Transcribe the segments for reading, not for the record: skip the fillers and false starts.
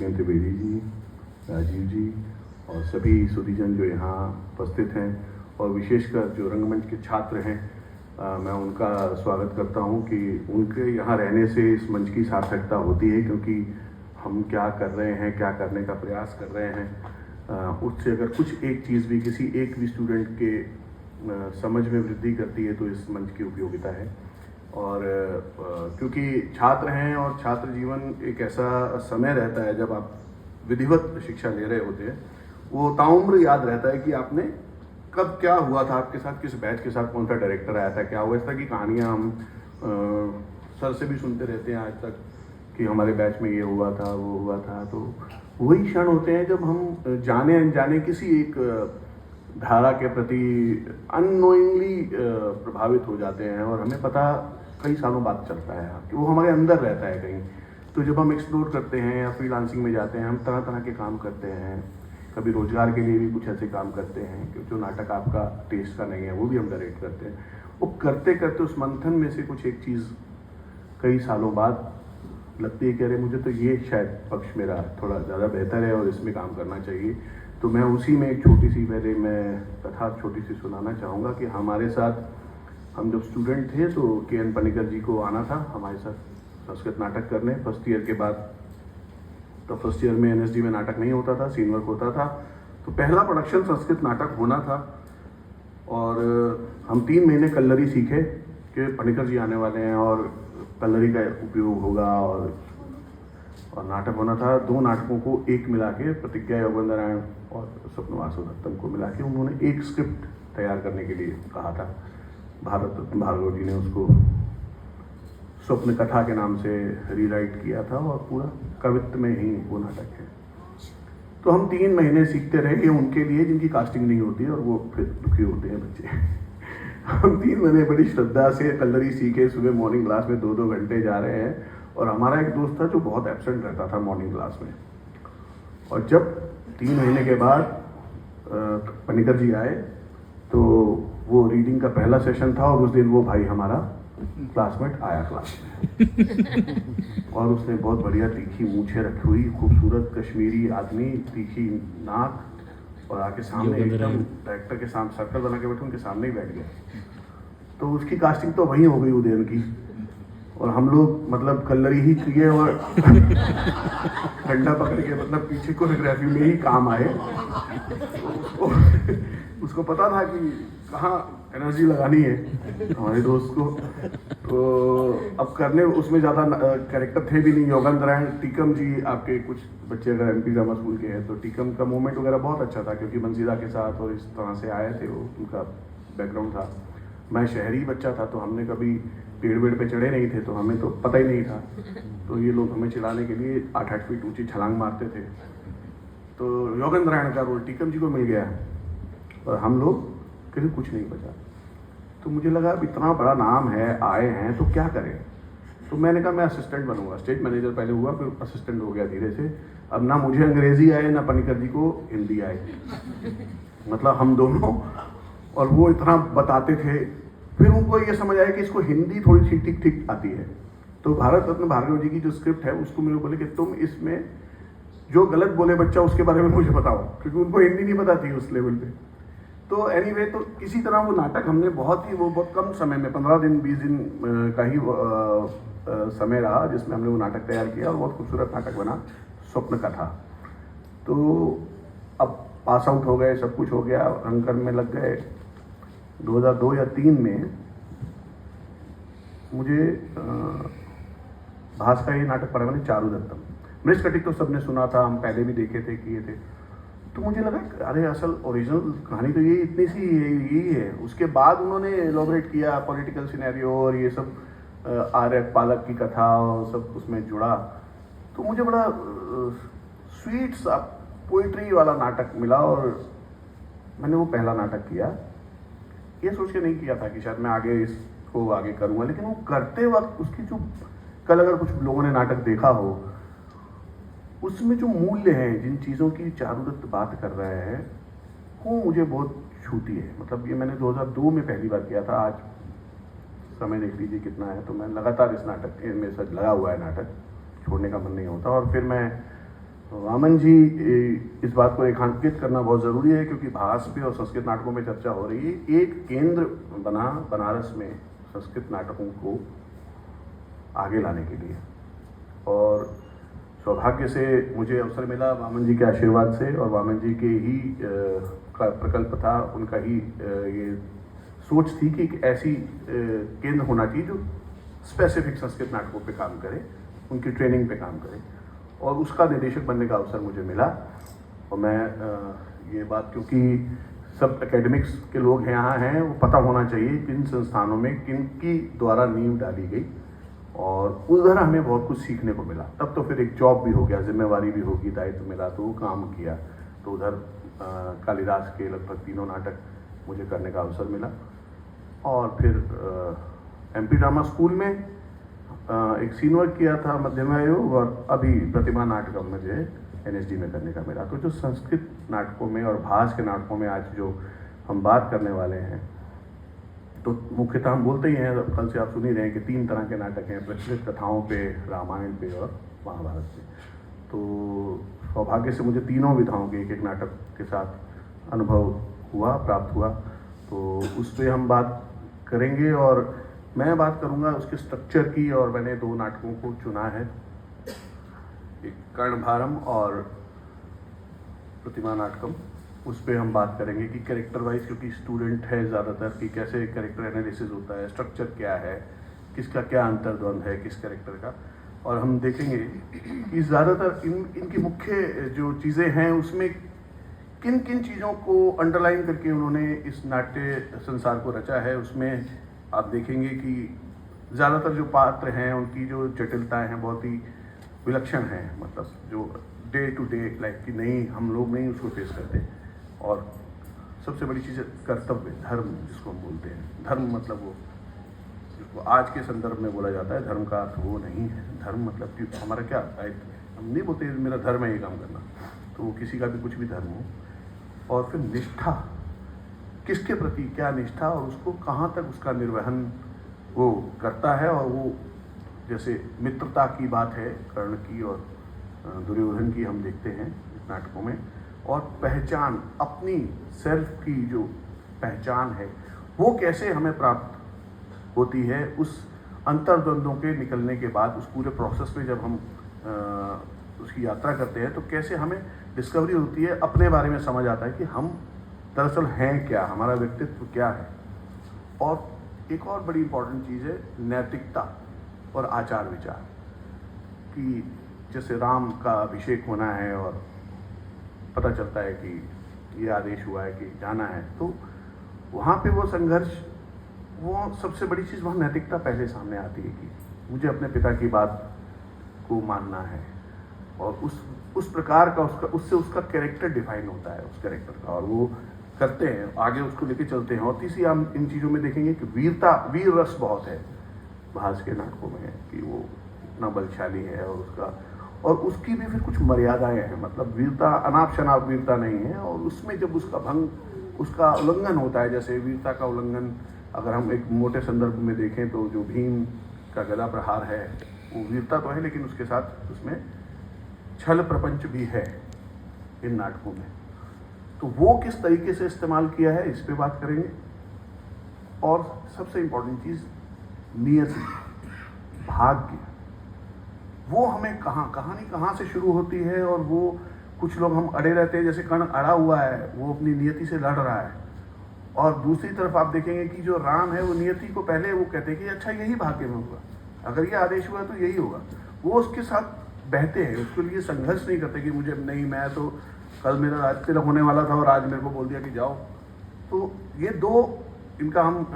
त्रिवेदी जी, राजीव जी और सभी सुधीजन जो यहाँ उपस्थित हैं और विशेषकर जो रंगमंच के छात्र हैं, मैं उनका स्वागत करता हूँ कि उनके यहाँ रहने से इस मंच की सार्थकता होती है, क्योंकि हम क्या कर रहे हैं, क्या करने का प्रयास कर रहे हैं, उससे अगर कुछ एक चीज़ भी किसी एक भी स्टूडेंट के समझ में वृद्धि करती है तो इस मंच की उपयोगिता है। और क्योंकि छात्र हैं और छात्र जीवन एक ऐसा समय रहता है जब आप विधिवत शिक्षा ले रहे होते हैं, वो ताउम्र याद रहता है कि आपने कब क्या हुआ था आपके साथ, किस बैच के साथ कौन सा डायरेक्टर आया था, क्या हुआ। इस तरह की कहानियाँ हम सर से भी सुनते रहते हैं आज तक कि हमारे बैच में ये हुआ था, वो हुआ था। तो वही क्षण होते हैं जब हम जाने अनजाने किसी एक धारा के प्रति अननोइंगली प्रभावित हो जाते हैं और हमें पता कई सालों बाद चलता है कि वो हमारे अंदर रहता है कहीं। तो जब हम एक्सप्लोर करते हैं या फ्रीलांसिंग में जाते हैं, हम तरह तरह के काम करते हैं, कभी रोजगार के लिए भी कुछ ऐसे काम करते हैं कि जो नाटक आपका टेस्ट का नहीं है वो भी हम डायरेक्ट करते हैं। वो करते करते उस मंथन में से कुछ एक चीज़ कई सालों बाद लगती है कि अरे मुझे तो ये शायद पक्ष मेरा थोड़ा ज़्यादा बेहतर है और इसमें काम करना चाहिए। तो मैं उसी में एक छोटी सी पहले मैं कथा छोटी सी सुनाना चाहूँगा कि हमारे साथ हम जब स्टूडेंट थे तो के.एन. पनिकर जी को आना था हमारे साथ संस्कृत नाटक करने फर्स्ट ईयर के बाद। तो फर्स्ट ईयर में एनएसडी में नाटक नहीं होता था, सीन वर्क होता था। तो पहला प्रोडक्शन संस्कृत नाटक होना था और हम 3 महीने कल्लरी सीखे कि पनिकर जी आने वाले हैं और कल्लरी का उपयोग होगा और नाटक होना था। 2 नाटकों को एक मिला के, प्रतिज्ञा योगेंद्र नारायण और स्वप्नवास दत्तम को मिला के उन्होंने एक स्क्रिप्ट तैयार करने के लिए कहा था। भारत रत्न भार्गव जी ने उसको स्वप्न कथा के नाम से रीराइट किया था और पूरा कवित्व में ही वो नाटक है। तो हम 3 महीने सीखते रहे, ये उनके लिए जिनकी कास्टिंग नहीं होती है और वो फिर दुखी होते हैं बच्चे। हम 3 महीने बड़ी श्रद्धा से कल्लरी सीखे, सुबह मॉर्निंग क्लास में 2-2 घंटे जा रहे हैं। और हमारा एक दोस्त था जो बहुत एब्सेंट रहता था मॉर्निंग क्लास में। और जब 3 महीने के बाद पनिकर जी आए तो वो रीडिंग का पहला सेशन था और उस दिन वो भाई हमारा क्लासमेट आया क्लास में और उसने बहुत बढ़िया तीखी मूछें रखी हुई, खूबसूरत कश्मीरी आदमी, तीखी नाक, और आके सामने एकदम डायरेक्टर के सामने सर्कल बना के बैठे, उनके सामने ही बैठ गया। तो उसकी कास्टिंग तो वहीं हो गई उदयन की, और हम लोग मतलब कल्लरी ही किए और डंडा पकड़ के मतलब पीछे कोरियोग्राफी में ही काम आए। उसको पता था कि कहाँ एनर्जी लगानी है हमारे दोस्त को। तो अब करने उसमें ज़्यादा कैरेक्टर थे भी नहीं। योगेंद्र नारायण, टीकम जी, आपके कुछ बच्चे अगर एमपी ड्रामा स्कूल के हैं तो टीकम का मूवमेंट वगैरह बहुत अच्छा था क्योंकि मंजीरा के साथ और इस तरह से आए थे, वो उनका बैकग्राउंड था। मैं शहरी बच्चा था तो हमने कभी पेड़ वेड़ पे चढ़े नहीं थे, तो हमें तो पता ही नहीं था। तो ये लोग हमें चिढ़ाने के लिए 8-8 फीट ऊंची छलांग मारते थे। तो योगेंद्र नारायण का रोल टीकम जी को मिल गया और हम लोग कहीं कुछ नहीं बचा। तो मुझे लगा अब इतना बड़ा नाम है, आए हैं तो क्या करें। तो मैंने कहा मैं असिस्टेंट बनूंगा। स्टेज मैनेजर पहले हुआ, फिर असिस्टेंट हो गया धीरे से। अब ना मुझे अंग्रेजी आए ना पनिकर जी को हिंदी आए, मतलब हम दोनों। और वो इतना बताते थे, फिर उनको ये समझ आया कि इसको हिंदी थोड़ी सी ठीक ठीक आती है। तो भारत रत्न भार्गव जी की जो स्क्रिप्ट है उसको मेरे को बोले कि तुम इसमें जो गलत बोले बच्चा उसके बारे में मुझे बताओ, क्योंकि उनको हिंदी नहीं पता थी उस लेवल पे। तो एनीवे, तो किसी तरह वो नाटक हमने बहुत कम समय में 15 दिन 20 दिन का ही समय रहा जिसमें हमने वो नाटक तैयार किया और बहुत खूबसूरत नाटक बना, स्वप्न कथा। तो अब पास आउट हो गए, सब कुछ हो गया, अंकन में लग गए। 2002 या 3 में मुझे भास का ये नाटक पढ़ा मैंने, चारू दत्तम। मृषकटिक तो सबने सुना था, हम पहले भी देखे थे, किए थे। तो मुझे लगा अरे असल ओरिजिनल कहानी तो ये इतनी सी यही है। उसके बाद उन्होंने एलोबरेट किया पॉलिटिकल सिनेरियो और ये सब, आर्य पालक की कथा और सब उसमें जुड़ा। तो मुझे बड़ा स्वीट सा पोइट्री वाला नाटक मिला और मैंने वो पहला नाटक किया। ये सोच के नहीं किया था कि शायद मैं आगे इसको आगे करूँगा, लेकिन वो करते वक्त उसकी जो, कल अगर कुछ लोगों ने नाटक देखा हो, उसमें जो मूल्य हैं, जिन चीज़ों की चारुदत्त बात कर रहे हैं, वो मुझे बहुत छूती है। मतलब ये मैंने 2002 में पहली बार किया था, आज समय देख लीजिए कितना है। तो मैं लगातार इस नाटक में सच लगा हुआ है, नाटक छोड़ने का मन नहीं होता। और फिर मैं वामन जी, इस बात को रेखांकित करना बहुत ज़रूरी है क्योंकि भास पे और संस्कृत नाटकों में चर्चा हो रही है। एक केंद्र बना बनारस में संस्कृत नाटकों को आगे लाने के लिए, और सौभाग्य से मुझे अवसर मिला वामन जी के आशीर्वाद से, और वामन जी के ही का प्रकल्प था, उनका ही ये सोच थी कि एक ऐसी केंद्र होना चाहिए जो स्पेसिफिक संस्कृत नाटकों पे काम करे, उनकी ट्रेनिंग पे काम करे, और उसका निदेशक बनने का अवसर मुझे मिला। और मैं ये बात, क्योंकि सब एकेडमिक्स के लोग यहाँ हैं, वो पता होना चाहिए किन संस्थानों में किन की द्वारा नींव डाली गई, और उधर हमें बहुत कुछ सीखने को मिला। तब तो फिर एक जॉब भी हो गया, जिम्मेवारी भी होगी, दायित्व मिला तो वो काम किया। तो उधर कालिदास के लगभग 3 नाटक मुझे करने का अवसर मिला, और फिर एमपी ड्रामा स्कूल में एक सीन वर्क किया था मध्यमायोग, और अभी प्रतिमा नाटकम मुझे एनएसडी में करने का मिला। तो जो संस्कृत नाटकों में और भास के नाटकों में आज जो हम बात करने वाले हैं, तो मुख्यतः हम बोलते ही हैं, कल से आप सुन ही रहे हैं कि 3 तरह के नाटक हैं, प्रचलित कथाओं पे, रामायण पे और महाभारत पे। तो सौभाग्य से मुझे तीनों विधाओं के एक नाटक के साथ अनुभव प्राप्त हुआ, तो उस पर हम बात करेंगे। और मैं बात करूंगा उसके स्ट्रक्चर की, और मैंने 2 नाटकों को चुना है, एक कर्णभारम और प्रतिमा नाटकम। उस पर हम बात करेंगे कि कैरेक्टर वाइज, क्योंकि स्टूडेंट है ज़्यादातर, कि कैसे कैरेक्टर एनालिसिस होता है, स्ट्रक्चर क्या है, किसका क्या अंतर्द्वंद है किस कैरेक्टर का। और हम देखेंगे कि ज़्यादातर इनकी मुख्य जो चीज़ें हैं उसमें किन किन चीज़ों को अंडरलाइन करके उन्होंने इस नाट्य संसार को रचा है। उसमें आप देखेंगे कि ज़्यादातर जो पात्र हैं उनकी जो जटिलताएं हैं बहुत ही विलक्षण हैं, मतलब जो डे टू डे लाइफ की नहीं, हम लोग नहीं उसको फेस करते। और सबसे बड़ी चीज़ है कर्तव्य, धर्म जिसको हम बोलते हैं। धर्म मतलब वो जिसको आज के संदर्भ में बोला जाता है, धर्म का अर्थ वो नहीं है। धर्म मतलब कि हमारा क्या दायित्व है, हम नहीं बोलते मेरा धर्म है ये काम करना, तो वो किसी का भी कुछ भी धर्म हो। और फिर निष्ठा, किसके प्रति क्या निष्ठा, और उसको कहाँ तक उसका निर्वहन वो करता है। और वो जैसे मित्रता की बात है कर्ण की और दुर्योधन की, हम देखते हैं इस नाटकों में। और पहचान, अपनी सेल्फ की जो पहचान है वो कैसे हमें प्राप्त होती है, उस अंतर्द्वंद्वों के निकलने के बाद, उस पूरे प्रोसेस में जब हम उसकी यात्रा करते हैं, तो कैसे हमें डिस्कवरी होती है, अपने बारे में समझ आता है कि हम दरअसल हैं क्या, हमारा व्यक्तित्व क्या है। और एक और बड़ी इंपॉर्टेंट चीज़ है नैतिकता और आचार विचार, कि जैसे राम का अभिषेक होना है और पता चलता है कि ये आदेश हुआ है कि जाना है, तो वहाँ पे वो संघर्ष, वो सबसे बड़ी चीज़ वहाँ नैतिकता पहले सामने आती है कि मुझे अपने पिता की बात को मानना है, और उस प्रकार का उससे उसका कैरेक्टर डिफाइन होता है, उस कैरेक्टर का, और वो करते हैं, आगे उसको लेके चलते हैं। और तीसरी हम इन चीज़ों में देखेंगे कि वीर रस बहुत है भास के नाटकों में, कि वो इतना बलशाली है, और उसकी भी फिर कुछ मर्यादाएं हैं, मतलब वीरता अनाप शनाप वीरता नहीं है। और उसमें जब उसका भंग, उसका उल्लंघन होता है, जैसे वीरता का उल्लंघन अगर हम एक मोटे संदर्भ में देखें तो जो भीम का गदा प्रहार है वो वीरता तो है, लेकिन उसके साथ उसमें छल प्रपंच भी है इन नाटकों में। तो वो किस तरीके से इस्तेमाल किया है, इस पे बात करेंगे। और सबसे इम्पोर्टेंट चीज़ नियति, भाग्य, वो हमें कहानी कहाँ से शुरू होती है। और वो कुछ लोग हम अड़े रहते हैं, जैसे कर्ण अड़ा हुआ है, वो अपनी नियति से लड़ रहा है। और दूसरी तरफ आप देखेंगे कि जो राम है वो नियति को पहले वो कहते हैं कि अच्छा यही भाग्य में होगा, अगर ये आदेश हुआ तो यही होगा। वो उसके साथ बहते हैं, उसके लिए संघर्ष नहीं करते कि मुझे नहीं, मैं तो कल मेरा राज तिलक होने वाला था और आज मेरे को बोल दिया कि जाओ। तो ये दो इनका हम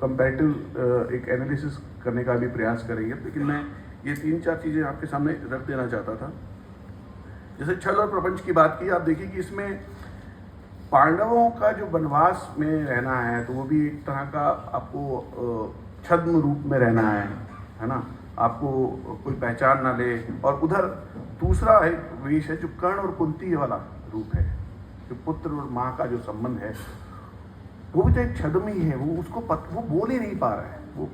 कंपैरेटिव एक एनालिसिस करने का भी प्रयास करेंगे, लेकिन मैं ये 3-4 चीज़ें आपके सामने रख देना चाहता था। जैसे छल और प्रपंच की बात की, आप देखिए कि इसमें पांडवों का जो वनवास में रहना है, तो वो भी एक तरह का आपको छद्म रूप में रहना है ना, आपको कोई पहचान ना ले। और उधर दूसरा एक वेश है जो कर्ण और कुंती वाला रूप है, जो पुत्र और माँ का जो संबंध है, वो भी तो एक छद्म ही है। वो उसको वो बोल ही नहीं पा रहा है, वो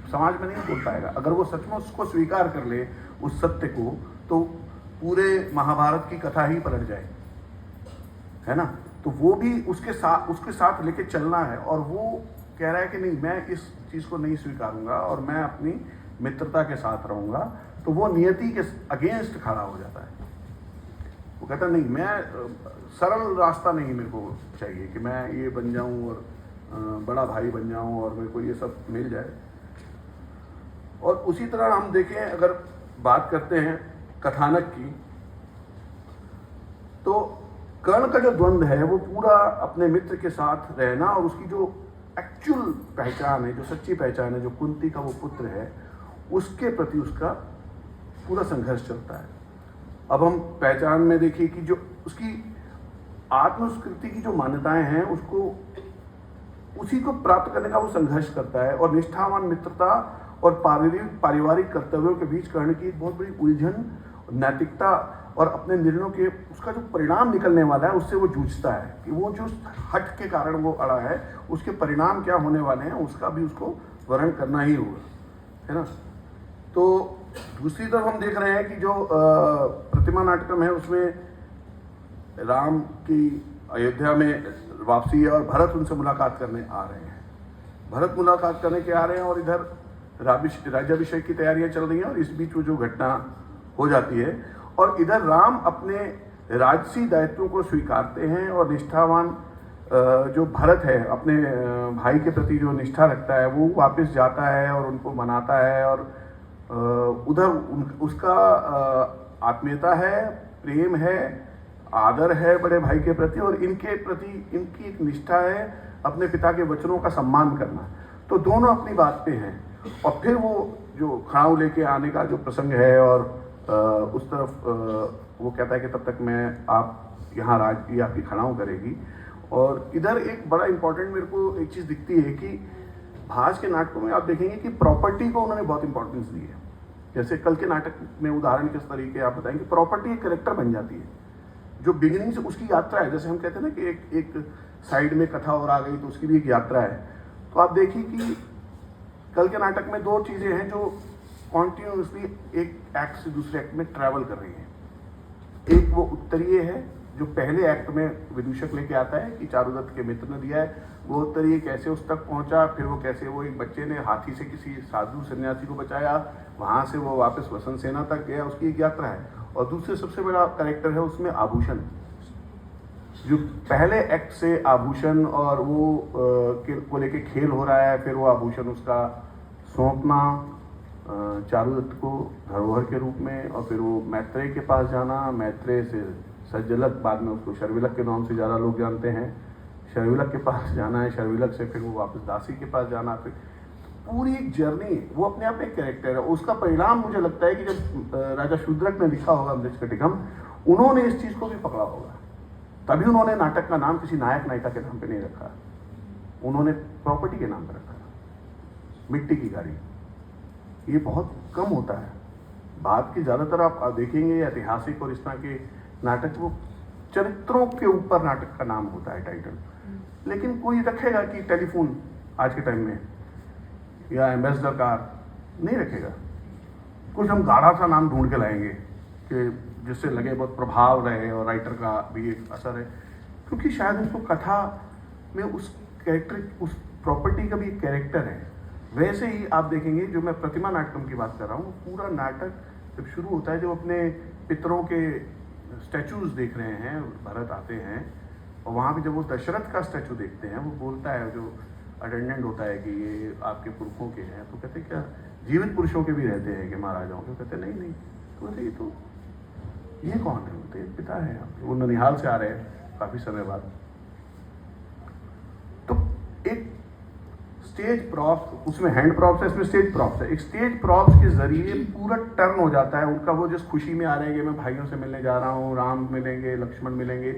समाज में नहीं बोल पाएगा। अगर वो सचमुच उसको स्वीकार कर ले उस सत्य को, तो पूरे महाभारत की कथा ही पलट जाए, है ना। तो वो भी उसके साथ लेके चलना है, और वो कह रहा है कि नहीं, मैं इस चीज़ को नहीं स्वीकारूंगा और मैं अपनी मित्रता के साथ रहूंगा। तो वो नियति के अगेंस्ट खड़ा हो जाता है। वो कहता नहीं, मैं सरल रास्ता नहीं मेरे को चाहिए कि मैं ये बन जाऊं और बड़ा भाई बन जाऊं और मेरे को ये सब मिल जाए। और उसी तरह हम देखें, अगर बात करते हैं कथानक की, तो कर्ण का जो द्वंद्व है वो पूरा अपने मित्र के साथ रहना, और उसकी जो एक्चुअल पहचान है, जो सच्ची पहचान है, जो कुंती का वो पुत्र है, उसके प्रति उसका पूरा संघर्ष चलता है। अब हम पहचान में देखिए कि जो उसकी आत्मस्वीकृति की जो मान्यताएं हैं, उसको उसी को प्राप्त करने का वो संघर्ष करता है। और निष्ठावान मित्रता और पारिवारिक कर्तव्यों के बीच कर्ण की एक बहुत बड़ी उलझन, नैतिकता और अपने निर्णयों के उसका जो परिणाम निकलने वाला है उससे वो जूझता है कि वो जो हट के कारण वो अड़ा है, उसके परिणाम क्या होने वाले हैं उसका भी उसको वर्ण करना ही होगा, है ना। तो दूसरी तरफ हम देख रहे हैं कि जो प्रतिमा नाटकम है उसमें राम की अयोध्या में वापसी है और भरत उनसे मुलाकात करने आ रहे हैं। भरत मुलाकात करने के आ रहे हैं और इधर राज्याभिषेक की तैयारियां चल रही हैं, और इस बीच वो जो घटना हो जाती है, और इधर राम अपने राजसी दायित्वों को स्वीकारते हैं और निष्ठावान जो भरत है अपने भाई के प्रति जो निष्ठा रखता है वो वापस जाता है और उनको मनाता है, और उधर उसका आत्मीयता है, प्रेम है, आदर है बड़े भाई के प्रति, और इनके प्रति इनकी एक निष्ठा है अपने पिता के वचनों का सम्मान करना। तो दोनों अपनी बात पे हैं। और फिर वो जो खड़ाऊ लेके आने का जो प्रसंग है, और उस तरफ वो कहता है कि तब तक मैं आप यहाँ राज ये आपकी खड़ाऊ करेगी। और इधर एक बड़ा इंपॉर्टेंट मेरे को एक चीज़ दिखती है कि भास के नाटकों में आप देखेंगे कि प्रॉपर्टी को उन्होंने बहुत इंपॉर्टेंस दी है। जैसे कल के नाटक में उदाहरण किस तरीके आप बताएंगे, प्रॉपर्टी एक करेक्टर बन जाती है जो बिगिनिंग से उसकी यात्रा है। जैसे हम कहते हैं ना कि एक साइड में कथा और आ गई तो उसकी भी एक यात्रा है। तो आप देखिए कि कल के नाटक में दो चीज़ें हैं जो कॉन्टिन्यूसली एक एक्ट से दूसरे एक्ट में ट्रैवल कर रही हैं। एक वो उत्तरीय है जो पहले एक्ट में विदूषक लेके आता है कि चारुदत्त के मित्र ने दिया है, वो उत्तरीय कैसे उस तक पहुंचा, फिर वो कैसे वो एक बच्चे ने हाथी से किसी साधु सन्यासी को बचाया, वहाँ से वो वापस वसंत सेना तक गया, उसकी एक यात्रा है। और दूसरे सबसे बड़ा कैरेक्टर है उसमें आभूषण, जो पहले एक्ट से आभूषण और वो को लेके खेल हो रहा है, फिर वो आभूषण उसका सौंपना चारुदत्त को धरोहर के रूप में, और फिर वो मैत्रेय के पास जाना, मैत्रेय से सज्जलक, बाद में उसको शर्विलक के नाम से ज़्यादा लोग जानते हैं, शर्विलक के पास जाना है, शर्विलक से फिर वो वापस दासी के पास जाना, फिर पूरी एक जर्नी वो अपने आप में एक कैरेक्टर है। उसका परिणाम मुझे लगता है कि जब राजा शूद्रक ने लिखा होगा अमृतकटिकम, उन्होंने इस चीज़ को भी पकड़ा होगा, तभी उन्होंने नाटक का नाम किसी नायक नायिका के नाम पे नहीं रखा, उन्होंने प्रॉपर्टी के नाम पर रखा, मिट्टी की गाड़ी। ये बहुत कम होता है। बात की ज़्यादातर आप देखेंगे ऐतिहासिक और इस तरह के नाटक, वो चरित्रों के ऊपर नाटक का नाम होता है, टाइटल। लेकिन कोई रखेगा कि टेलीफोन आज के टाइम में या एम्बेसडर कार नहीं रखेगा, कुछ हम गाढ़ा सा नाम ढूंढ के लाएंगे कि जिससे लगे बहुत प्रभाव रहे और राइटर का भी एक असर है, क्योंकि शायद उसको कथा में उस कैरेक्टर, उस प्रॉपर्टी का भी एक कैरेक्टर है। वैसे ही आप देखेंगे, जो मैं प्रतिमा नाटकम की बात कर रहा हूँ, पूरा नाटक जब शुरू होता है, जो अपने पितरों के स्टैचूज देख रहे हैं, भरत आते हैं और वहाँ पे जब वो दशरथ का स्टैचू देखते हैं, वो बोलता है, जो अटेंडेंट होता है कि ये आपके पुरखों के हैं, तो कहते क्या जीवित पुरुषों के भी रहते हैं कि महाराजाओं के? कहते नहीं नहीं। तो कहते ये कौन है? बोलते पिता है आपके, वो ननिहाल से आ रहे हैं काफ़ी समय बाद। तो एक स्टेज प्रॉप्स, उसमें हैंड प्रॉप्स है, इसमें स्टेज प्रॉप्स है। एक स्टेज प्रॉप्स के जरिए पूरा टर्न हो जाता है उनका, वो जिस खुशी में आ रहे हैं कि मैं भाइयों से मिलने जा रहा हूँ, राम मिलेंगे, लक्ष्मण मिलेंगे,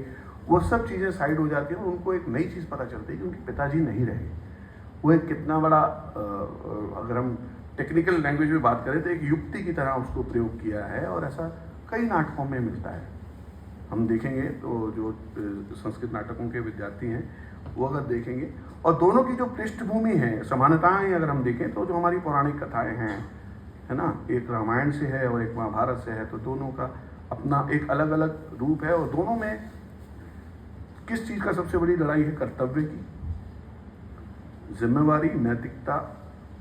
वो सब चीज़ें साइड हो जाती हैं। उनको एक नई चीज़ पता चलती है कि उनके पिताजी नहीं रहे। वो एक कितना बड़ा, अगर हम टेक्निकल लैंग्वेज में बात करें तो एक युक्ति की तरह उसको प्रयोग किया है, और ऐसा कई नाटकों में मिलता है। हम देखेंगे तो जो संस्कृत नाटकों के विद्यार्थी हैं वो अगर देखेंगे, और दोनों की जो पृष्ठभूमि है, समानताएं अगर हम देखें तो जो हमारी पौराणिक कथाएं हैं, है ना, एक रामायण से है और एक महाभारत से है, तो दोनों का अपना एक अलग अलग रूप है, और दोनों में किस चीज़ का सबसे बड़ी लड़ाई है? कर्तव्य की, जिम्मेवारी, नैतिकता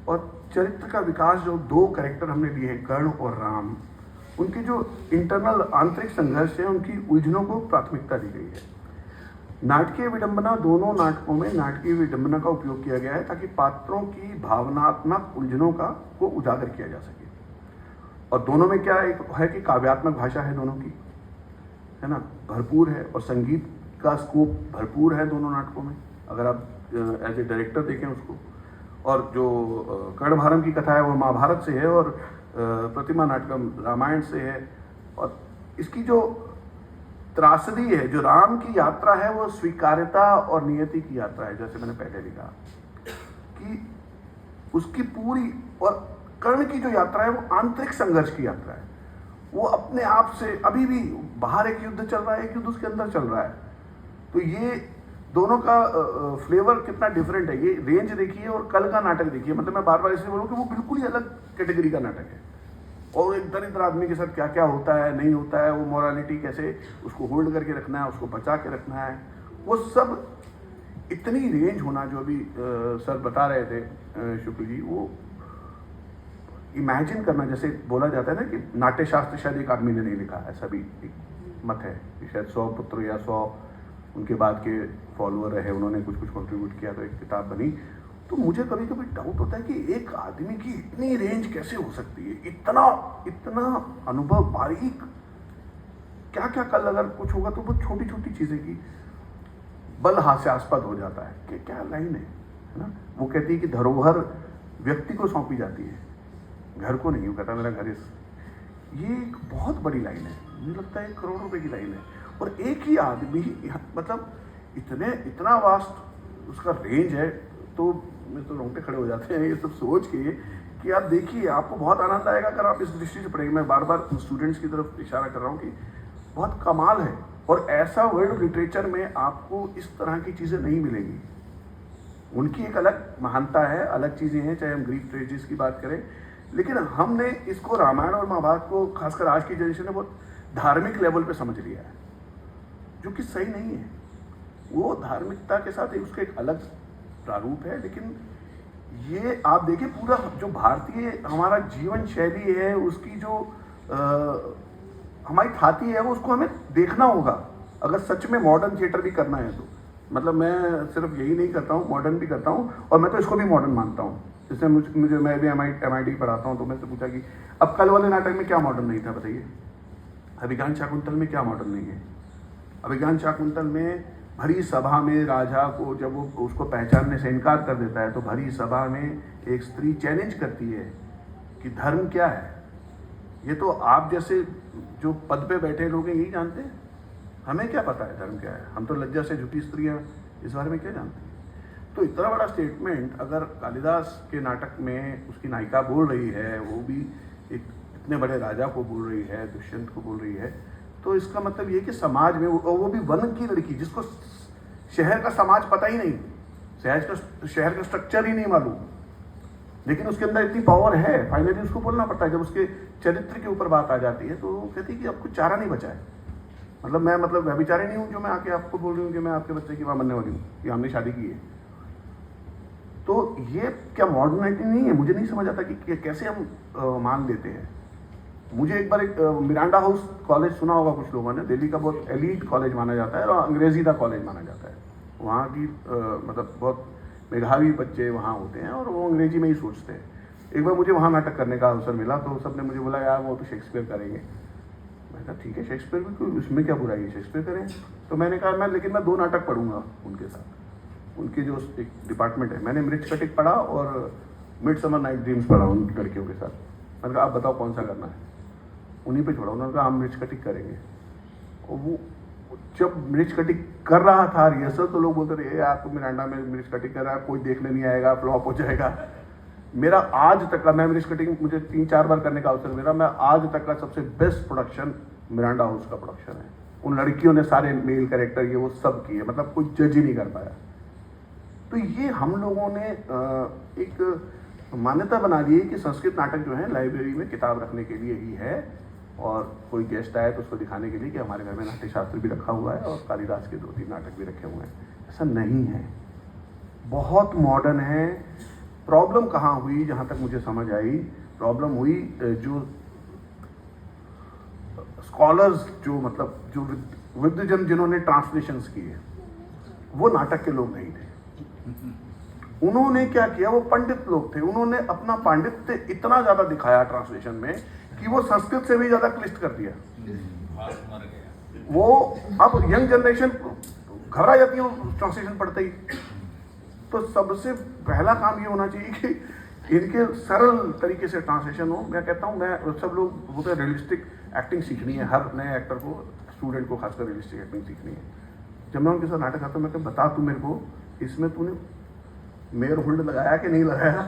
और चरित्र का विकास। जो दो कैरेक्टर हमने लिए हैं, कर्ण और राम, उनके जो इंटरनल आंतरिक संघर्ष है, उनकी उलझनों को प्राथमिकता दी गई है। नाटकीय विडंबना, दोनों नाटकों में नाटकीय विडंबना का उपयोग किया गया है ताकि पात्रों की भावनात्मक उलझनों को उजागर किया जा सके। और दोनों में क्या एक है कि काव्यात्मक भाषा है दोनों की, है ना, भरपूर है, और संगीत का स्कोप भरपूर है दोनों नाटकों में, अगर आप एज ए डायरेक्टर देखें उसको। और जो कर्णभारम की कथा है वो महाभारत से है, और प्रतिमा नाटकम रामायण से है। और इसकी जो त्रासदी है, जो राम की यात्रा है, वो स्वीकार्यता और नियति की यात्रा है। जैसे मैंने पहले भी कहा कि उसकी पूरी, और कर्ण की जो यात्रा है वो आंतरिक संघर्ष की यात्रा है। वो अपने आप से, अभी भी बाहर एक युद्ध चल रहा है, एक युद्ध उसके अंदर चल रहा है। तो ये दोनों का फ्लेवर कितना डिफरेंट है, ये रेंज देखिए और कल का नाटक देखिए। मतलब मैं बार बार इसलिए बोलूँ कि वो बिल्कुल ही अलग कैटेगरी का नाटक है, और एक दरिद्र आदमी के साथ क्या क्या होता है, नहीं होता है, वो मोरालिटी कैसे उसको होल्ड करके रखना है, उसको बचा के रखना है, वो सब इतनी रेंज होना, जो अभी सर बता रहे थे शुक्ल जी, वो इमेजिन करना। जैसे बोला जाता है ना कि नाट्य शास्त्र शायद एक आदमी ने नहीं लिखा, ऐसा भी एक मत है कि शायद 100 पुत्र या 100 उनके बाद के फॉलोअर रहे, उन्होंने कुछ कुछ कंट्रीब्यूट किया तो एक किताब बनी। तो मुझे कभी कभी डाउट होता है कि एक आदमी की इतनी रेंज कैसे हो सकती है, इतना इतना अनुभव, बारीक, क्या क्या कल अगर कुछ होगा तो वो छोटी छोटी चीज़ें की बल हास्यास्पद हो जाता है। कि क्या लाइन है ना, वो कहती है कि धरोहर व्यक्ति को सौंपी जाती है, घर को नहीं। वो कहता मेरा घर ये एक बहुत बड़ी लाइन है, मुझे लगता है 1 करोड़ रुपए की लाइन है। और एक ही आदमी, मतलब इतना वास्ट उसका रेंज है। तो मैं तो रोंगटे खड़े हो जाते हैं ये सब सोच के कि आप देखिए, आपको बहुत आनंद आएगा अगर आप इस दृष्टि से पढ़ेंगे। मैं बार बार स्टूडेंट्स की तरफ इशारा कर रहा हूँ कि बहुत कमाल है, और ऐसा वर्ल्ड लिटरेचर में आपको इस तरह की चीज़ें नहीं मिलेंगी। उनकी एक अलग महानता है, अलग चीज़ें हैं, चाहे हम ग्रीक ट्रेजेडिस की बात करें, लेकिन हमने इसको रामायण और महाभारत को, खासकर आज की जनरेशन ने बहुत धार्मिक लेवल पे समझ लिया है, जो कि सही नहीं है। वो धार्मिकता के साथ उसका एक अलग प्रारूप है। लेकिन ये आप देखिए, पूरा जो भारतीय हमारा जीवन शैली है, उसकी जो हमारी थाती है, वो उसको हमें देखना होगा अगर सच में मॉडर्न थिएटर भी करना है तो। मतलब मैं सिर्फ यही नहीं करता हूँ, मॉडर्न भी करता हूँ, और मैं तो इसको भी मॉडर्न मानता हूँ। जैसे मुझे मैं भी MIT पढ़ाता हूँ, तो मैं से पूछा कि अब कल वाले नाटक में क्या मॉडर्न नहीं था बताइए। अभिज्ञान शाकुंतल में क्या मॉडर्न नहीं है? अभिज्ञान शाकुंतल में भरी सभा में राजा को जब वो उसको पहचानने से इनकार कर देता है, तो भरी सभा में एक स्त्री चैलेंज करती है कि धर्म क्या है। ये तो आप जैसे जो पद पे बैठे लोग हैं यही जानते हैं, हमें क्या पता है धर्म क्या है। हम तो लज्जा से झुकी स्त्रियाँ इस बारे में क्या जानते हैं। तो इतना बड़ा स्टेटमेंट अगर कालिदास के नाटक में उसकी नायिका बोल रही है, वो भी एक इतने बड़े राजा को बोल रही है, दुष्यंत को बोल रही है, तो इसका मतलब ये कि समाज में वो भी वन की लड़की, जिसको शहर का समाज पता ही नहीं, शहर का स्ट्रक्चर ही नहीं मालूम, लेकिन उसके अंदर इतनी पावर है, फाइनली उसको बोलना पड़ता है। जब उसके चरित्र के ऊपर बात आ जाती है तो कहती है कि अब कुछ चारा नहीं बचा है। मतलब मैं व्यभिचारी नहीं हूँ जो मैं आके आपको बोल रही हूँ कि मैं आपके बच्चे की माँ बनने वाली हूँ, कि हमने शादी की है। तो ये क्या मॉडर्निटी नहीं है? मुझे नहीं समझ आता कि कैसे हम मान लेते हैं। मुझे एक बार एक मिरांडा हाउस कॉलेज सुना होगा कुछ लोगों ने, दिल्ली का बहुत एलीट कॉलेज माना जाता है और अंग्रेजी का कॉलेज माना जाता है। वहाँ की मतलब बहुत मेधावी बच्चे वहाँ होते हैं और वो अंग्रेजी में ही सोचते हैं। एक बार मुझे वहाँ नाटक करने का अवसर मिला, तो सबने मुझे बोला यार वो तो शेक्सपियर करेंगे। मैं कहा ठीक है, शेक्सपियर भी कोई, उसमें क्या बुराई है, शेक्सपियर करें। तो मैंने कहा लेकिन मैं 2 नाटक पढ़ूंगा उनके साथ। उनकी जो एक डिपार्टमेंट है, मैंने मृच्छकटिक पढ़ा और मिडसमर नाइट ड्रीम्स पढ़ा उन लड़कियों के साथ। मैंने कहा आप बताओ कौन सा करना है, उन्हीं पे छोड़ा। उन्होंने कहा हम मृच्छकटिक करेंगे। और वो जब मृच्छकटिक कर रहा था रिहर्सल, तो लोग बोलते रहे यार तुम मिरांडा में मृच्छकटिक कर रहा है, कोई देखने नहीं आएगा, फ्लॉप हो जाएगा। मेरा आज तक का, मैं मृच्छकटिक मुझे 3-4 बार करने का अवसर मिला, मैं आज तक का सबसे बेस्ट प्रोडक्शन मिरांडा हाउस का प्रोडक्शन है। उन लड़कियों ने सारे मेल कैरेक्टर ये वो सब किए, मतलब कोई जज ही नहीं कर पाया। तो ये हम लोगों ने एक मान्यता बना ली है कि संस्कृत नाटक जो है लाइब्रेरी में किताब रखने के लिए ही है, और कोई गेस्ट आए तो उसको दिखाने के लिए कि हमारे घर में नाट्य शास्त्र भी रखा हुआ है और कालिदास के 2-3 नाटक भी रखे हुए हैं। ऐसा नहीं है, बहुत मॉडर्न है। प्रॉब्लम कहाँ हुई, जहाँ तक मुझे समझ आई, प्रॉब्लम हुई जो स्कॉलर्स, जो मतलब जो विद्वजन जिन्होंने ट्रांसलेशंस किए, वो नाटक के लोग नहीं थे। उन्होंने क्या किया, वो पंडित लोग थे, उन्होंने अपना पांडित्य इतना ज्यादा दिखाया ट्रांसलेशन में कि वो संस्कृत से भी ज्यादा क्लिष्ट कर दिया। वो अब यंग जनरेशन घबरा जाती है ट्रांसलेशन पढ़ते ही। तो सबसे पहला काम ये होना चाहिए कि इनके सरल तरीके से ट्रांसलेशन हो। मैं कहता हूँ, मैं सब लोग बोलते हैं रियलिस्टिक एक्टिंग सीखनी है, हर नए एक्टर को, स्टूडेंट को खासकर रियलिस्टिक एक्टिंग सीखनी है। जब मैं उनके साथ नाटक करता हूँ, मैं कहता बता तू मेरे को, इसमें तूने मेयर होल्ड लगाया कि नहीं लगाया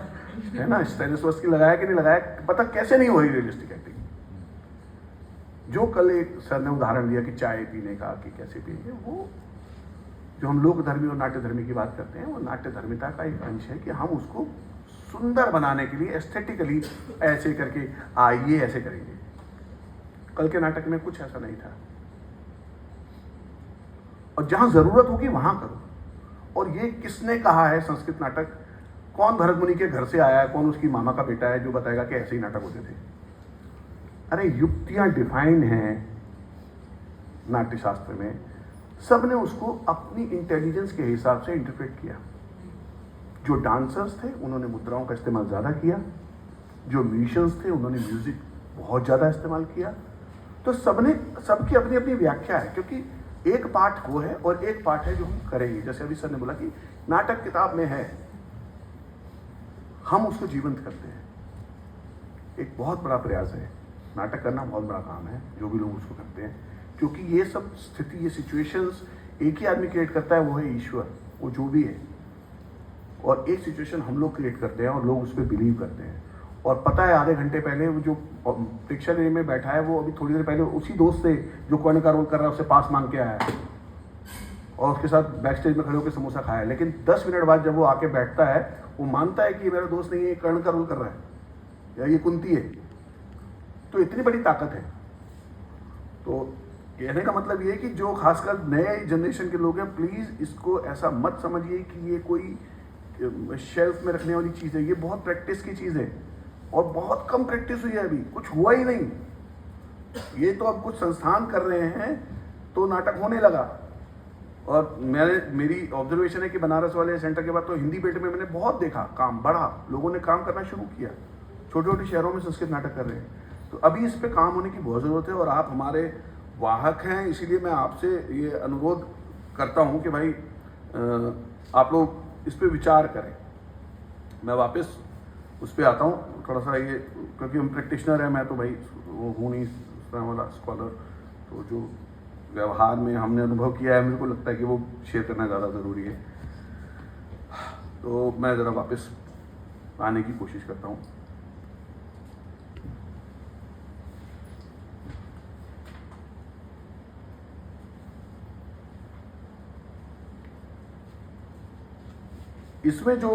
है ना, स्टेनिस्लॉवस्की लगाया कि नहीं लगाया, पता कैसे नहीं हुई रियलिस्टिक एक्टिंग। जो कल एक सर ने उदाहरण दिया कि चाय पीने का, कि कैसे पिएंगे, वो जो हम लोक धर्मी और नाट्य धर्मी की बात करते हैं, वो नाट्य धर्मिता का एक अंश है कि हम उसको सुंदर बनाने के लिए एस्थेटिकली ऐसे करके आइए ऐसे करेंगे। कल के नाटक में कुछ ऐसा नहीं था। और जहां जरूरत होगी वहां करो। और ये किसने कहा है संस्कृत नाटक, कौन भरत मुनि के घर से आया है, कौन उसकी मामा का बेटा है जो बताएगा कि ऐसे ही नाटक होते थे। अरे युक्तियां डिफाइन हैं नाट्य शास्त्र में, सबने उसको अपनी इंटेलिजेंस के हिसाब से इंटरप्रेट किया। जो डांसर्स थे उन्होंने मुद्राओं का इस्तेमाल ज्यादा किया, जो म्यूजिशियंस थे उन्होंने म्यूजिक बहुत ज्यादा इस्तेमाल किया। तो सबकी अपनी अपनी व्याख्या है, क्योंकि एक पार्ट वो है और एक पार्ट है जो हम करेंगे। जैसे अभी सर ने बोला कि नाटक किताब में है, हम उसको जीवंत करते हैं। एक बहुत बड़ा प्रयास है, नाटक करना बहुत बड़ा काम है जो भी लोग उसको करते हैं, क्योंकि ये सब स्थिति, ये सिचुएशंस एक ही आदमी क्रिएट करता है, वो है ईश्वर, वो जो भी है। और एक सिचुएशन हम लोग क्रिएट करते हैं और लोग उस पर बिलीव करते हैं। और पता है आधे घंटे पहले वो जो पिक्चर में बैठा है, वो अभी थोड़ी देर पहले उसी दोस्त से जो कर्ण का रोल कर रहा है उससे पास मांग के आया है और उसके साथ बैक स्टेज में खड़े होकर समोसा खाया है। लेकिन 10 मिनट बाद जब वो आके बैठता है, वो मानता है कि मेरा दोस्त नहीं है, कर्ण का रोल कर रहा है या ये कुंती है। तो इतनी बड़ी ताकत है। तो कहने का मतलब ये है कि जो खासकर नए जनरेशन के लोग हैं, प्लीज इसको ऐसा मत समझिए कि ये कोई शेल्फ में रखने वाली चीज है। ये बहुत प्रैक्टिस की चीज है और बहुत कम प्रैक्टिस हुई है, अभी कुछ हुआ ही नहीं। ये तो अब कुछ संस्थान कर रहे हैं तो नाटक होने लगा। और मेरी ऑब्जर्वेशन है कि बनारस वाले सेंटर के बाद तो हिंदी बेल्ट में मैंने बहुत देखा काम बढ़ा, लोगों ने काम करना शुरू किया, छोटे छोटे शहरों में संस्कृत नाटक कर रहे हैं। तो अभी इस पे काम होने की बहुत ज़रूरत है और आप हमारे वाहक हैं, इसीलिए मैं आपसे ये अनुरोध करता हूँ कि भाई आप लोग इस पे विचार करें। मैं वापस उस पर आता हूँ थोड़ा सा, ये क्योंकि हम प्रैक्टिशनर हैं, मैं तो भाई वो हूँ नहीं इस तरह वाला स्कॉलर। तो जो व्यवहार में हमने अनुभव किया है, मेरे को लगता है कि वो शेयर करना ज़्यादा ज़रूरी है। तो मैं ज़रा वापस आने की कोशिश करता हूँ। इसमें जो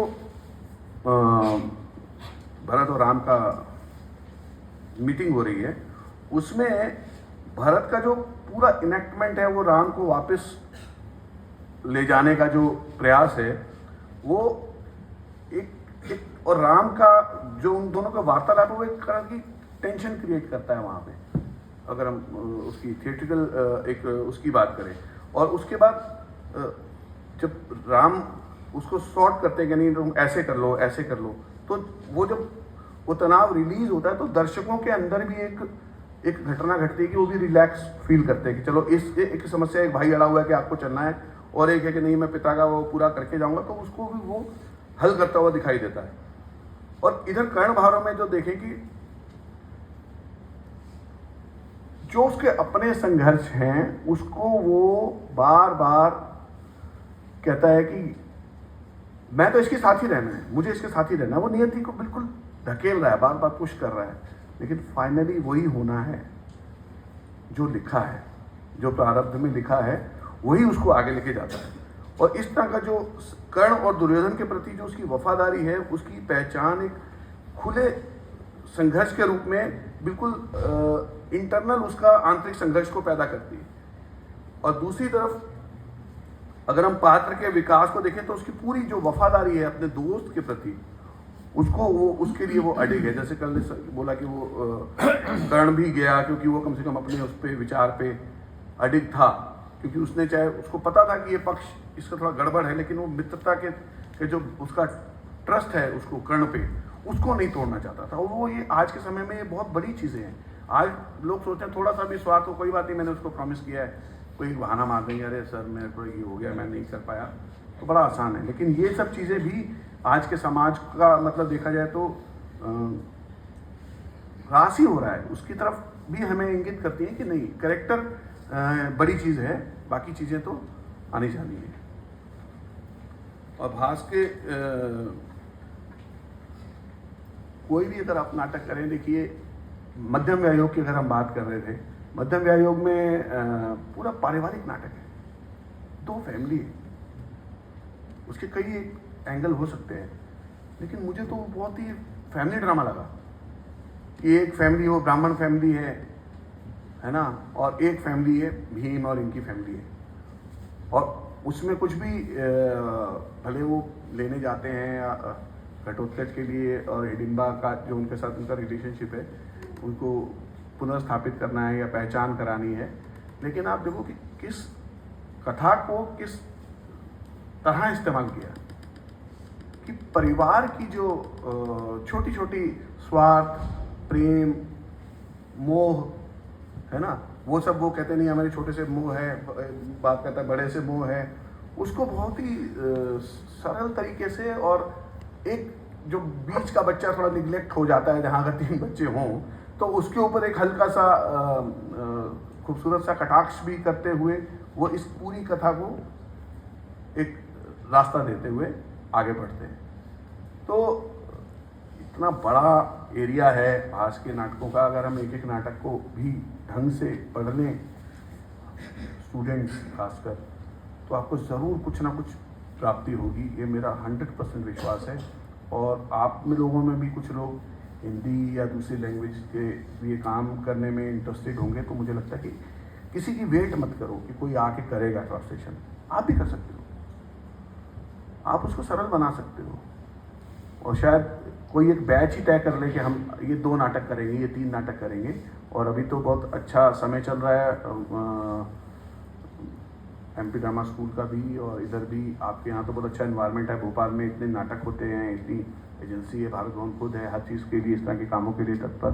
भरत और राम का मीटिंग हो रही है, उसमें भरत का जो पूरा इनेक्टमेंट है, वो राम को वापस ले जाने का जो प्रयास है, वो एक और राम का जो उन दोनों का वार्तालाप है, वो एक तरह की टेंशन क्रिएट करता है वहाँ पे, अगर हम उसकी थिएट्रिकल एक उसकी बात करें। और उसके बाद जब राम उसको सॉर्ट करते हैं कि नहीं तुम ऐसे कर लो, ऐसे कर लो, तो वो जब वो तनाव रिलीज होता है तो दर्शकों के अंदर भी एक घटना घटती है कि वो भी रिलैक्स फील करते हैं कि चलो इस एक समस्या, एक भाई अड़ा हुआ है कि आपको चलना है, और एक है कि नहीं मैं पिता का वो पूरा करके जाऊंगा, तो उसको भी वो हल करता हुआ दिखाई देता है। और इधर कर्ण भारों में जो देखें कि जो उसके अपने संघर्ष हैं उसको वो बार बार कहता है कि मैं तो इसके साथ ही रहना है, मुझे इसके साथ ही रहना है। वो नियति को बिल्कुल धकेल रहा है, बार बार पुश कर रहा है, लेकिन फाइनली वही होना है जो लिखा है, जो प्रारब्ध में लिखा है, वही उसको आगे लेके जाता है। और इस तरह का जो कर्ण और दुर्योधन के प्रति जो उसकी वफादारी है, उसकी पहचान एक खुले संघर्ष के रूप में बिल्कुल इंटरनल उसका आंतरिक संघर्ष को पैदा करती है। और दूसरी तरफ अगर हम पात्र के विकास को देखें तो उसकी पूरी जो वफादारी है अपने दोस्त के प्रति, उसको वो उसके लिए वो अडिग है। जैसे कल ने बोला कि वो कर्ण भी गया क्योंकि वो कम से कम अपने उस पे विचार पे अडिग था, क्योंकि उसने चाहे उसको पता था कि ये पक्ष इसका थोड़ा गड़बड़ है, लेकिन वो मित्रता के जो उसका ट्रस्ट है उसको कर्ण पे, उसको नहीं तोड़ना चाहता था। और वो ये आज के समय में ये बहुत बड़ी चीज़ें हैं। आज लोग सोचते हैं थोड़ा सा भी स्वार्थ हो, कोई बात नहीं, मैंने उसको प्रॉमिस किया है, कोई बहाना मार देंगे, अरे सर मेरे को ये हो गया, मैं नहीं कर पाया, तो बड़ा आसान है। लेकिन ये सब चीज़ें भी आज के समाज का मतलब देखा जाए तो ह्रास ही हो रहा है, उसकी तरफ भी हमें इंगित करती है कि नहीं, कैरेक्टर बड़ी चीज़ है, बाकी चीज़ें तो आनी जानी है। और भास के कोई भी अगर आप नाटक करें, देखिए मध्यम व्यायोग की अगर हम बात कर रहे थे, मध्यम व्यायोग में पूरा पारिवारिक नाटक है, दो फैमिली है, उसके कई एक एंगल हो सकते हैं, लेकिन मुझे तो बहुत ही फैमिली ड्रामा लगा कि एक फैमिली वो ब्राह्मण फैमिली है ना, और एक फैमिली है भीम और इनकी फैमिली है, और उसमें कुछ भी भले वो लेने जाते हैं घटोत्कच के लिए, और हिडिंबा का जो उनके साथ उनका रिलेशनशिप है उनको पुनर्स्थापित करना है या पहचान करानी है, लेकिन आप देखो कि किस कथा को किस तरह इस्तेमाल किया कि परिवार की जो छोटी छोटी स्वार्थ, प्रेम, मोह है ना, वो सब, वो कहते नहीं हमारे छोटे से मोह है, बात करता है बड़े से मोह है, उसको बहुत ही सरल तरीके से, और एक जो बीच का बच्चा थोड़ा निगलेक्ट हो जाता है जहाँ अगर 3 बच्चे हों, तो उसके ऊपर एक हल्का सा खूबसूरत सा कटाक्ष भी करते हुए वो इस पूरी कथा को एक रास्ता देते हुए आगे बढ़ते हैं। तो इतना बड़ा एरिया है भास के नाटकों का, अगर हम एक एक नाटक को भी ढंग से पढ़ लें, स्टूडेंट्स खासकर, तो आपको ज़रूर कुछ ना कुछ प्राप्ति होगी, ये मेरा 100% विश्वास है। और आप में लोगों में भी कुछ लोग हिंदी या दूसरी लैंग्वेज के लिए काम करने में इंटरेस्टेड होंगे, तो मुझे लगता है कि किसी की वेट मत करो कि कोई आके करेगा ट्रांसलेशन, आप भी कर सकते हो, आप उसको सरल बना सकते हो। और शायद कोई एक बैच ही तय कर ले कि हम ये 2 नाटक करेंगे, ये 3 नाटक करेंगे, और अभी तो बहुत अच्छा समय चल रहा है MP ड्रामा स्कूल का भी, और इधर भी आपके यहाँ तो बहुत अच्छा एनवायरनमेंट है, भोपाल में इतने नाटक होते हैं, इतनी एजेंसी है, भारत भवन खुद है हर चीज़ के लिए, इस तरह के कामों के लिए तत्पर।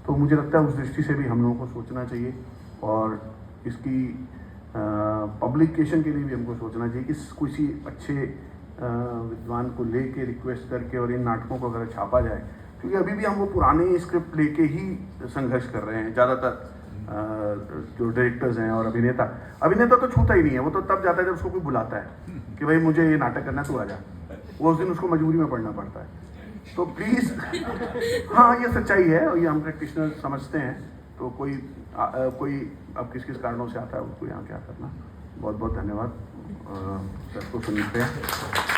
तो मुझे लगता है उस दृष्टि से भी हम लोगों को सोचना चाहिए, और इसकी पब्लिकेशन के लिए भी हमको सोचना चाहिए कि किसी अच्छे विद्वान को लेके रिक्वेस्ट करके और इन नाटकों को अगर छापा जाए, क्योंकि अभी भी हम वो पुराने स्क्रिप्ट लेके ही संघर्ष कर रहे हैं ज़्यादातर जो डायरेक्टर्स हैं और अभिनेता तो छूता ही नहीं है, वो तो तब जाता है जब उसको कोई बुलाता है कि भाई मुझे ये नाटक करना, तू आ जा, वो उस दिन उसको मजबूरी में पढ़ना पड़ता है। तो प्लीज़ हाँ, ये सच्चाई है और ये हम प्रैक्टिशनर समझते हैं। तो कोई अब किस किस कारणों से आता है उसको यहाँ क्या करना। बहुत बहुत धन्यवाद, सबको सुनते हैं।